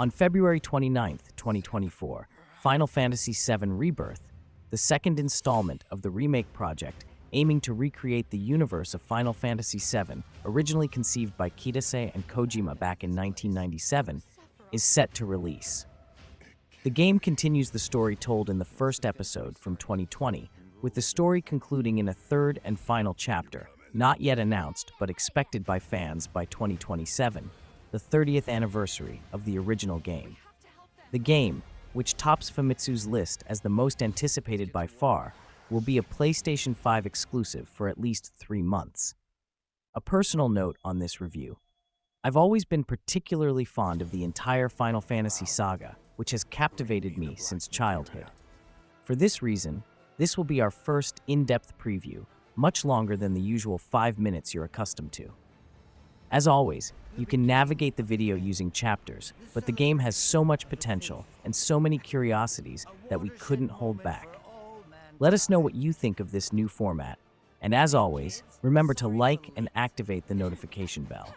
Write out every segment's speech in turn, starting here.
On February 29, 2024, Final Fantasy VII Rebirth, the second installment of the remake project aiming to recreate the universe of Final Fantasy VII, originally conceived by Kitase and Kojima back in 1997, is set to release. The game continues the story told in the first episode from 2020, with the story concluding in a third and final chapter, not yet announced but expected by fans by 2027, the 30th anniversary of the original game. The game, which tops Famitsu's list as the most anticipated by far, will be a PlayStation 5 exclusive for at least 3 months. A personal note on this review. I've always been particularly fond of the entire Final Fantasy saga, which has captivated me since childhood. For this reason, this will be our first in-depth preview, much longer than the usual 5 minutes you're accustomed to. As always, you can navigate the video using chapters, but the game has so much potential and so many curiosities that we couldn't hold back. Let us know what you think of this new format, and as always, remember to like and activate the notification bell.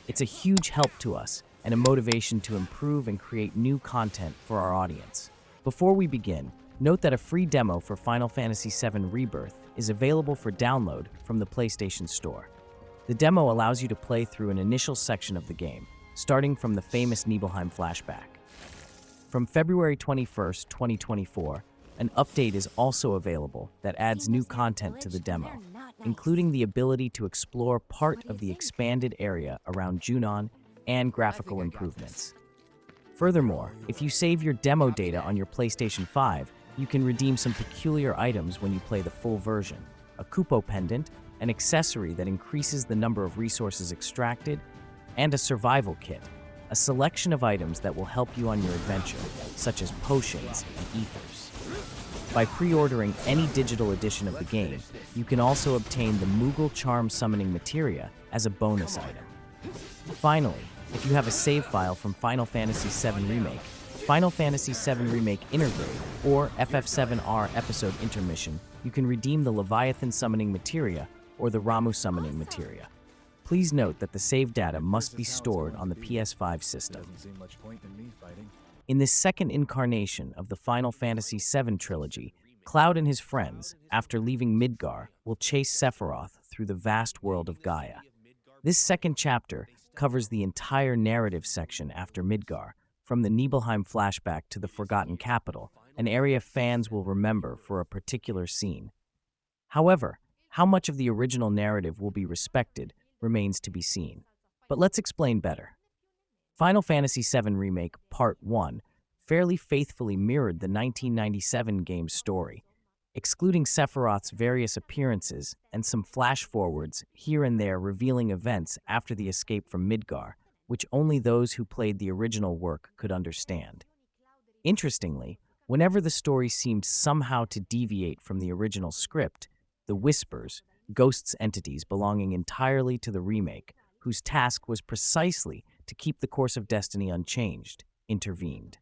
It's a huge help to us and a motivation to improve and create new content for our audience. Before we begin, note that a free demo for Final Fantasy VII Rebirth is available for download from the PlayStation Store. The demo allows you to play through an initial section of the game, starting from the famous Nibelheim flashback. From February 21st, 2024, an update is also available that adds new content to the demo, including the ability to explore part of the expanded area around Junon and graphical improvements. Furthermore, if you save your demo data on your PlayStation 5, you can redeem some peculiar items when you play the full version: a Kupo pendant, an accessory that increases the number of resources extracted, and a survival kit, a selection of items that will help you on your adventure, such as potions and ethers. By pre-ordering any digital edition of the game, you can also obtain the Moogle Charm Summoning Materia as a bonus item. Finally, if you have a save file from Final Fantasy VII Remake, Final Fantasy VII Remake Intergrade, or FF7R Episode Intermission, you can redeem the Leviathan Summoning Materia or the Ramu Summoning Materia. Please note that the save data must be stored on the PS5 system. In this second incarnation of the Final Fantasy VII trilogy, Cloud and his friends, after leaving Midgar, will chase Sephiroth through the vast world of Gaia. This second chapter covers the entire narrative section after Midgar, from the Nibelheim flashback to the Forgotten Capital, an area fans will remember for a particular scene. However, how much of the original narrative will be respected remains to be seen. But let's explain better. Final Fantasy VII Remake Part 1 fairly faithfully mirrored the 1997 game's story, excluding Sephiroth's various appearances and some flash-forwards here and there revealing events after the escape from Midgar, which only those who played the original work could understand. Interestingly, whenever the story seemed somehow to deviate from the original script, the Whispers, Ghost's entities belonging entirely to the remake, whose task was precisely to keep the course of destiny unchanged, intervened.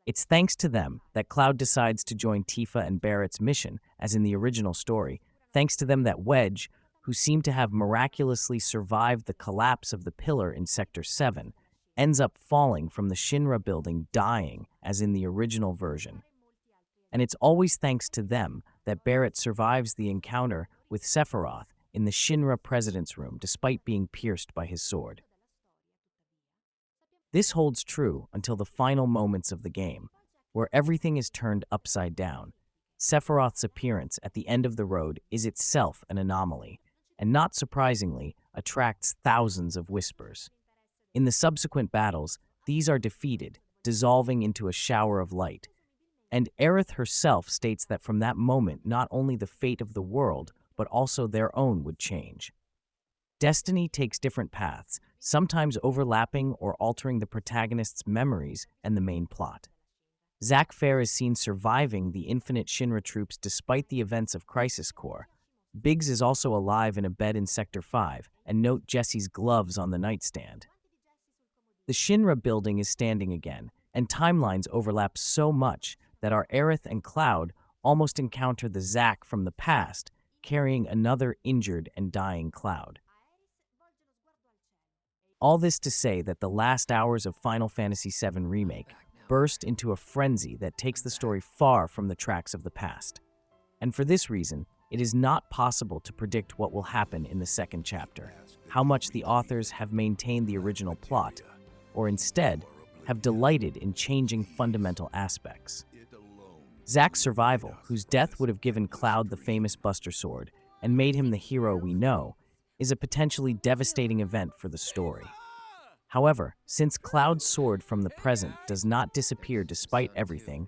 It's thanks to them that Cloud decides to join Tifa and Barrett's mission, as in the original story, thanks to them that Wedge, who seemed to have miraculously survived the collapse of the pillar in Sector 7, ends up falling from the Shinra building dying, as in the original version. And it's always thanks to them that Barrett survives the encounter with Sephiroth in the Shinra president's room despite being pierced by his sword. This holds true until the final moments of the game, where everything is turned upside down. Sephiroth's appearance at the end of the road is itself an anomaly, and not surprisingly, attracts thousands of Whispers. In the subsequent battles, these are defeated, dissolving into a shower of light. And Aerith herself states that from that moment, not only the fate of the world, but also their own would change. Destiny takes different paths, sometimes overlapping or altering the protagonist's memories and the main plot. Zack Fair is seen surviving the infinite Shinra troops despite the events of Crisis Core. Biggs is also alive in a bed in Sector 5, and note Jesse's gloves on the nightstand. The Shinra building is standing again, and timelines overlap so much that our Aerith and Cloud almost encounter the Zack from the past, carrying another injured and dying Cloud. All this to say that the last hours of Final Fantasy VII Remake burst into a frenzy that takes the story far from the tracks of the past. And for this reason, it is not possible to predict what will happen in the second chapter, how much the authors have maintained the original plot, or instead, have delighted in changing fundamental aspects. Zack's survival, whose death would have given Cloud the famous Buster Sword and made him the hero we know, is a potentially devastating event for the story. However, since Cloud's sword from the present does not disappear despite everything,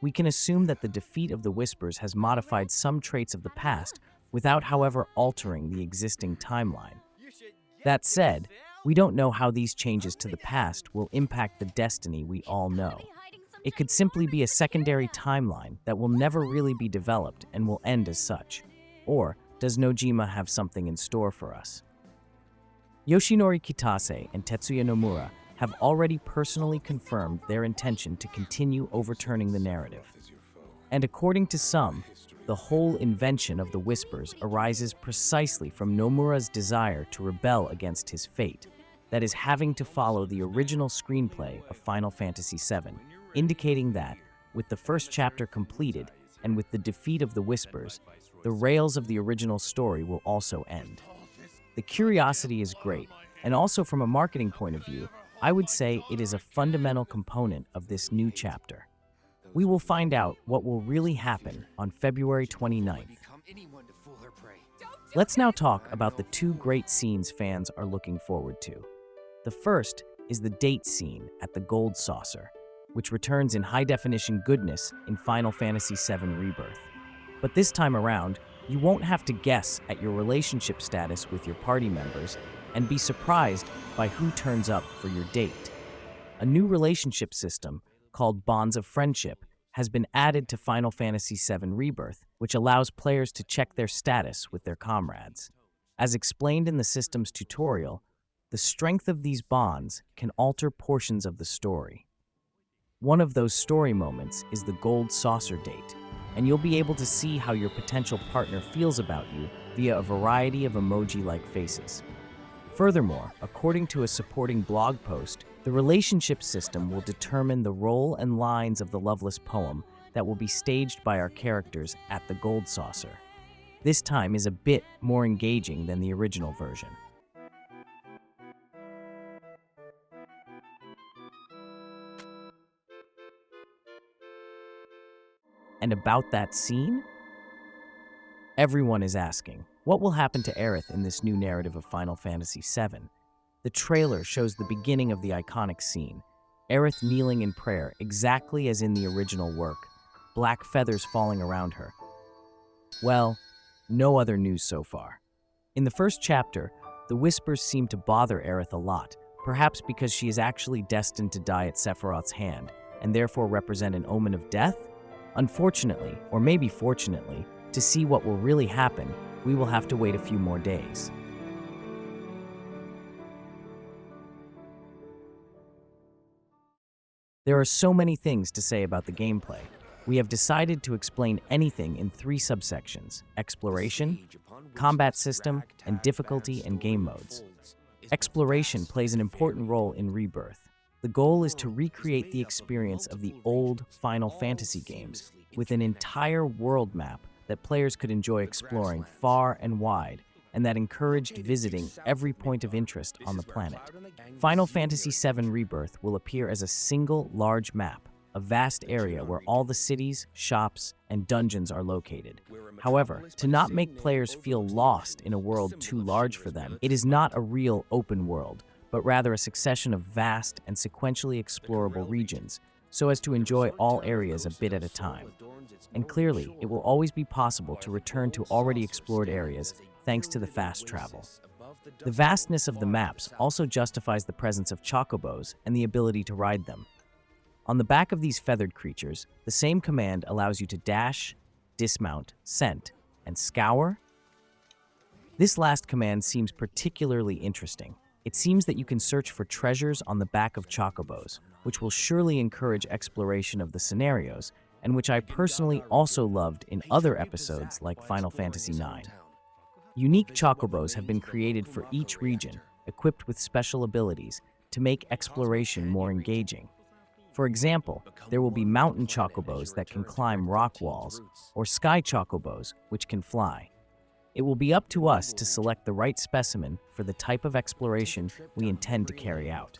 we can assume that the defeat of the Whispers has modified some traits of the past without, however, altering the existing timeline. That said, we don't know how these changes to the past will impact the destiny we all know. It could simply be a secondary timeline that will never really be developed and will end as such. Or does Nojima have something in store for us? Yoshinori Kitase and Tetsuya Nomura have already personally confirmed their intention to continue overturning the narrative. And according to some, the whole invention of the Whispers arises precisely from Nomura's desire to rebel against his fate, that is, having to follow the original screenplay of Final Fantasy VII, indicating that, with the first chapter completed and with the defeat of the Whispers, the rails of the original story will also end. The curiosity is great, and also from a marketing point of view, I would say it is a fundamental component of this new chapter. We will find out what will really happen on February 29th. Let's now talk about the two great scenes fans are looking forward to. The first is the date scene at the Gold Saucer, which returns in high-definition goodness in Final Fantasy VII Rebirth. But this time around, you won't have to guess at your relationship status with your party members and be surprised by who turns up for your date. A new relationship system, called Bonds of Friendship, has been added to Final Fantasy VII Rebirth, which allows players to check their status with their comrades. As explained in the system's tutorial, the strength of these bonds can alter portions of the story. One of those story moments is the Gold Saucer date, and you'll be able to see how your potential partner feels about you via a variety of emoji-like faces. Furthermore, according to a supporting blog post, the relationship system will determine the role and lines of the Loveless poem that will be staged by our characters at the Gold Saucer. This time is a bit more engaging than the original version. And about that scene? Everyone is asking, what will happen to Aerith in this new narrative of Final Fantasy VII? The trailer shows the beginning of the iconic scene, Aerith kneeling in prayer exactly as in the original work, black feathers falling around her. Well, no other news so far. In the first chapter, the Whispers seem to bother Aerith a lot, perhaps because she is actually destined to die at Sephiroth's hand, and therefore represent an omen of death? Unfortunately, or maybe fortunately, to see what will really happen, we will have to wait a few more days. There are so many things to say about the gameplay. We have decided to explain anything in 3 subsections: exploration, combat system, and difficulty and game modes. Exploration plays an important role in Rebirth. The goal is to recreate the experience of the old Final Fantasy games with an entire world map that players could enjoy exploring far and wide, and that encouraged visiting every point of interest on the planet. Final Fantasy VII Rebirth will appear as a single large map, a vast area where all the cities, shops, and dungeons are located. However, to not make players feel lost in a world too large for them, it is not a real open world, but rather a succession of vast and sequentially explorable regions, so as to enjoy all areas a bit at a time. And clearly, it will always be possible to return to already explored areas thanks to the fast travel. The vastness of the maps also justifies the presence of chocobos and the ability to ride them. On the back of these feathered creatures, the same command allows you to dash, dismount, scent, and scour. This last command seems particularly interesting. It seems that you can search for treasures on the back of chocobos, which will surely encourage exploration of the scenarios, and which I personally also loved in other episodes like Final Fantasy IX. Unique chocobos have been created for each region, equipped with special abilities to make exploration more engaging. For example, there will be mountain chocobos that can climb rock walls, or sky chocobos, which can fly. It will be up to us to select the right specimen for the type of exploration we intend to carry out.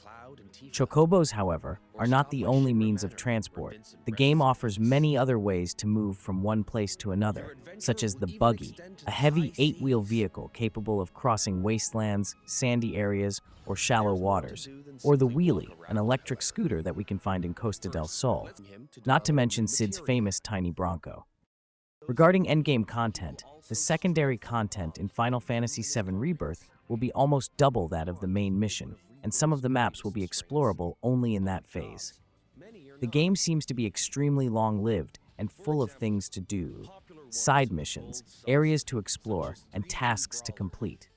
Chocobos, however, are not the only means of transport. The game offers many other ways to move from one place to another, such as the buggy, a heavy 8-wheel vehicle capable of crossing wastelands, sandy areas, or shallow waters, or the wheelie, an electric scooter that we can find in Costa del Sol, not to mention Sid's famous Tiny Bronco. Regarding endgame content, the secondary content in Final Fantasy VII Rebirth will be almost double that of the main mission, and some of the maps will be explorable only in that phase. The game seems to be extremely long-lived and full of things to do, side missions, areas to explore, and tasks to complete.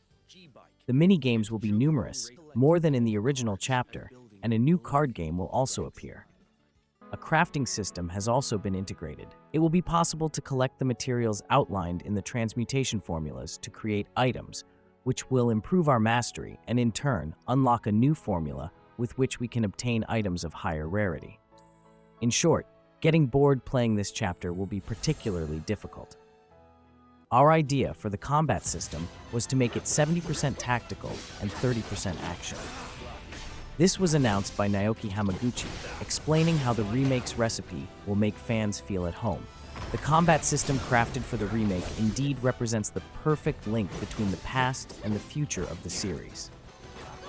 The mini-games will be numerous, more than in the original chapter, and a new card game will also appear. A crafting system has also been integrated. It will be possible to collect the materials outlined in the transmutation formulas to create items, which will improve our mastery and in turn unlock a new formula with which we can obtain items of higher rarity. In short, getting bored playing this chapter will be particularly difficult. Our idea for the combat system was to make it 70% tactical and 30% action. This was announced by Naoki Hamaguchi, explaining how the remake's recipe will make fans feel at home. The combat system crafted for the remake indeed represents the perfect link between the past and the future of the series.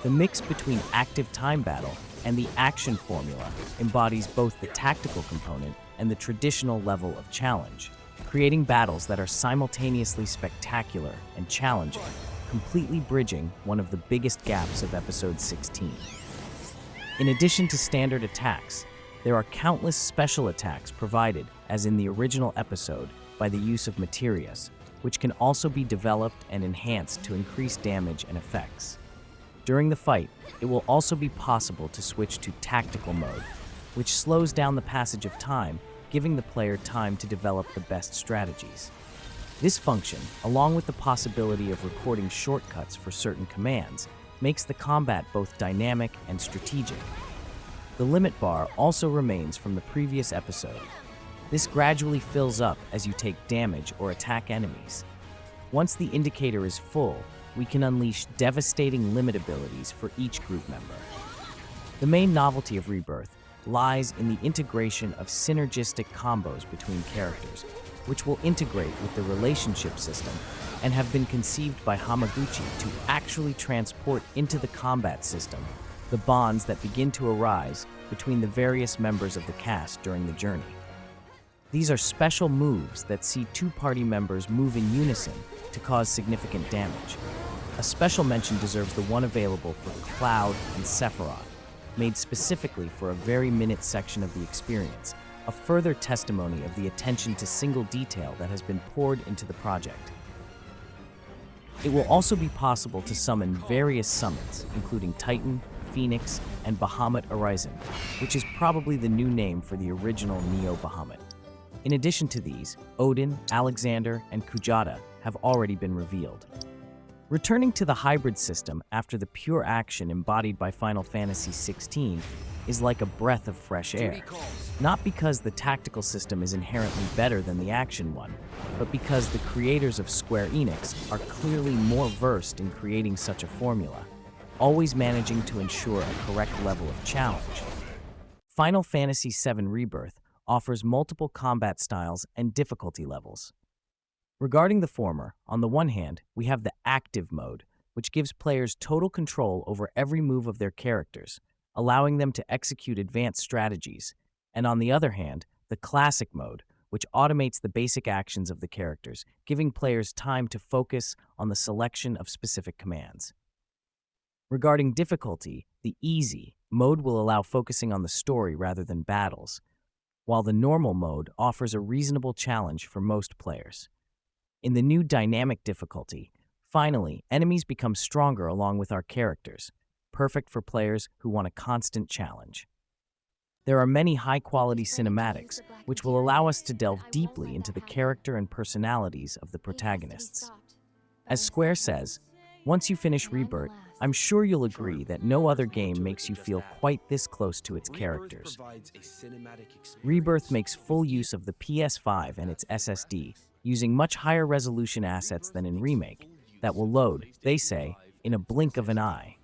The mix between active time battle and the action formula embodies both the tactical component and the traditional level of challenge, creating battles that are simultaneously spectacular and challenging, completely bridging one of the biggest gaps of Episode 16. In addition to standard attacks, there are countless special attacks provided, as in the original episode, by the use of materias, which can also be developed and enhanced to increase damage and effects. During the fight, it will also be possible to switch to tactical mode, which slows down the passage of time, giving the player time to develop the best strategies. This function, along with the possibility of recording shortcuts for certain commands, makes the combat both dynamic and strategic. The limit bar also remains from the previous episode. This gradually fills up as you take damage or attack enemies. Once the indicator is full, we can unleash devastating limit abilities for each group member. The main novelty of Rebirth lies in the integration of synergistic combos between characters, which will integrate with the relationship system and have been conceived by Hamaguchi to actually transport into the combat system the bonds that begin to arise between the various members of the cast during the journey. These are special moves that see two party members move in unison to cause significant damage. A special mention deserves the one available for Cloud and Sephiroth, made specifically for a very minute section of the experience, a further testimony of the attention to single detail that has been poured into the project. It will also be possible to summon various summons, including Titan, Phoenix, and Bahamut Arisen, which is probably the new name for the original Neo Bahamut. In addition to these, Odin, Alexander, and Kujata have already been revealed. Returning to the hybrid system after the pure action embodied by Final Fantasy XVI is like a breath of fresh air. Not because the tactical system is inherently better than the action one, but because the creators of Square Enix are clearly more versed in creating such a formula, always managing to ensure a correct level of challenge. Final Fantasy VII Rebirth offers multiple combat styles and difficulty levels. Regarding the former, on the one hand, we have the active mode, which gives players total control over every move of their characters, allowing them to execute advanced strategies, and on the other hand, the classic mode, which automates the basic actions of the characters, giving players time to focus on the selection of specific commands. Regarding difficulty, the easy mode will allow focusing on the story rather than battles, while the normal mode offers a reasonable challenge for most players. In the new dynamic difficulty, finally, enemies become stronger along with our characters, perfect for players who want a constant challenge. There are many high-quality cinematics, which will allow us to delve deeply into the character and personalities of the protagonists. As Square says, once you finish Rebirth, I'm sure you'll agree that no other game makes you feel quite this close to its characters. Rebirth makes full use of the PS5 and its SSD, using much higher resolution assets than in Remake, that will load, they say, in a blink of an eye.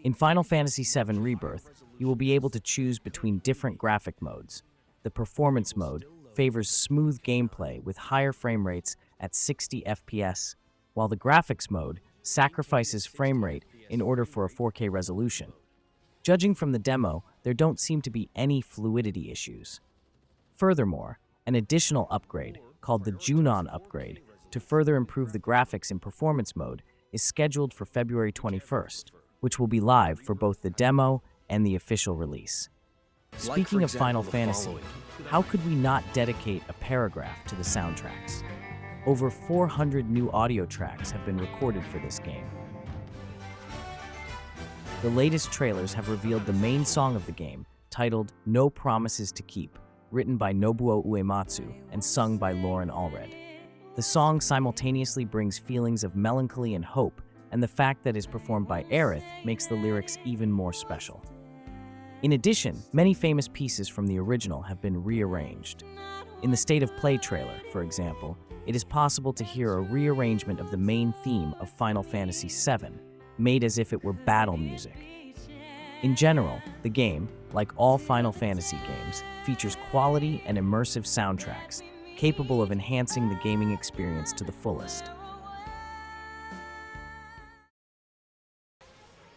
In Final Fantasy VII Rebirth, you will be able to choose between different graphic modes. The performance mode favors smooth gameplay with higher frame rates at 60 FPS, while the graphics mode sacrifices frame rate in order for a 4K resolution. Judging from the demo, there don't seem to be any fluidity issues. Furthermore, an additional upgrade, called the Junon upgrade, to further improve the graphics in performance mode, is scheduled for February 21st, which will be live for both the demo and the official release. Speaking of Final Fantasy, how could we not dedicate a paragraph to the soundtracks? Over 400 new audio tracks have been recorded for this game. The latest trailers have revealed the main song of the game, titled No Promises to Keep, written by Nobuo Uematsu and sung by Lauren Allred. The song simultaneously brings feelings of melancholy and hope, and the fact that it is performed by Aerith makes the lyrics even more special. In addition, many famous pieces from the original have been rearranged. In the State of Play trailer, for example, it is possible to hear a rearrangement of the main theme of Final Fantasy VII, made as if it were battle music. In general, the game, like all Final Fantasy games, features quality and immersive soundtracks, capable of enhancing the gaming experience to the fullest.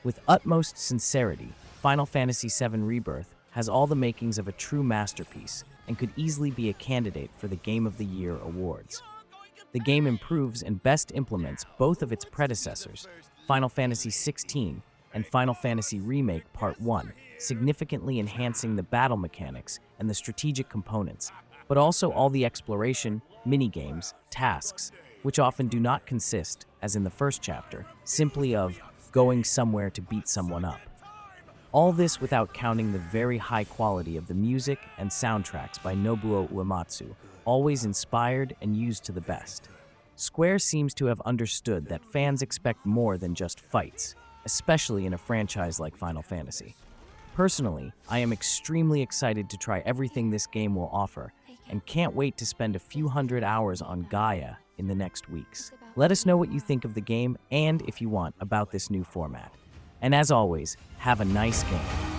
With utmost sincerity, Final Fantasy VII Rebirth has all the makings of a true masterpiece and could easily be a candidate for the Game of the Year awards. The game improves and best implements both of its predecessors, Final Fantasy XVI and Final Fantasy Remake Part 1, significantly enhancing the battle mechanics and the strategic components, but also all the exploration, minigames, tasks, which often do not consist, as in the first chapter, simply of going somewhere to beat someone up. All this without counting the very high quality of the music and soundtracks by Nobuo Uematsu, always inspired and used to the best. Square seems to have understood that fans expect more than just fights, especially in a franchise like Final Fantasy. Personally, I am extremely excited to try everything this game will offer, and can't wait to spend a few hundred hours on Gaia in the next weeks. Let us know what you think of the game and, if you want, about this new format. And as always, have a nice game.